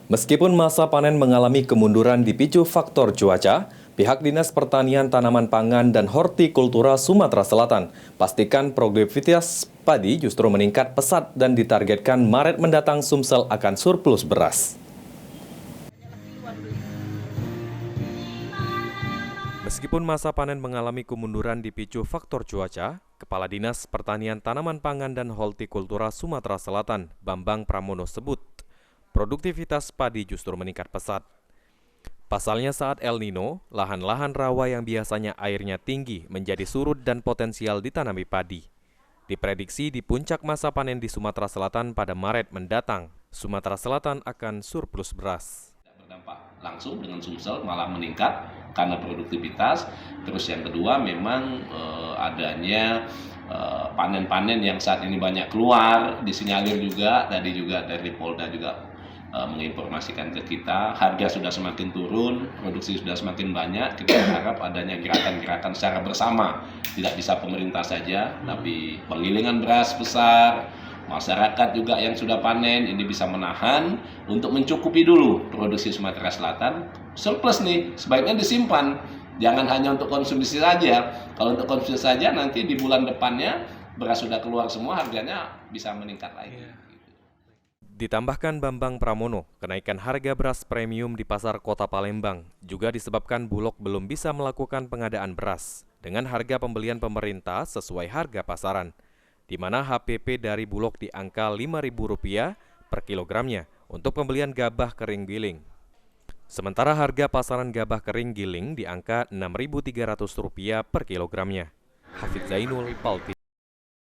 Meskipun masa panen mengalami kemunduran dipicu faktor cuaca, pihak Dinas Pertanian Tanaman Pangan dan Hortikultura Sumatera Selatan pastikan produktivitas padi justru meningkat pesat dan ditargetkan Maret mendatang Sumsel akan surplus beras. Meskipun masa panen mengalami kemunduran dipicu faktor cuaca, Kepala Dinas Pertanian Tanaman Pangan dan Hortikultura Sumatera Selatan, Bambang Pramono sebut, produktivitas padi justru meningkat pesat. Pasalnya saat El Nino, lahan-lahan rawa yang biasanya airnya tinggi menjadi surut dan potensial ditanami padi. Diprediksi di puncak masa panen di Sumatera Selatan pada Maret mendatang, Sumatera Selatan akan surplus beras. Berdampak langsung dengan Sumsel malah meningkat karena produktivitas. Terus yang kedua memang adanya panen-panen yang saat ini banyak keluar, disinyalir juga, tadi juga dari Polda juga menginformasikan ke kita, harga sudah semakin turun, produksi sudah semakin banyak. Kita berharap adanya gerakan-gerakan secara bersama, tidak bisa pemerintah saja, tapi penggilingan beras besar, masyarakat juga yang sudah panen ini bisa menahan untuk mencukupi dulu produksi Sumatera Selatan. Surplus nih, sebaiknya disimpan, jangan hanya untuk konsumsi saja. Kalau untuk konsumsi saja nanti di bulan depannya beras sudah keluar semua, harganya bisa meningkat lagi. Ditambahkan Bambang Pramono, kenaikan harga beras premium di pasar kota Palembang juga disebabkan Bulog belum bisa melakukan pengadaan beras dengan harga pembelian pemerintah sesuai harga pasaran, di mana HPP dari Bulog di angka Rp5.000 per kilogramnya untuk pembelian gabah kering giling. Sementara harga pasaran gabah kering giling di angka Rp6.300 per kilogramnya. Hafidz Zainul, PAL TV.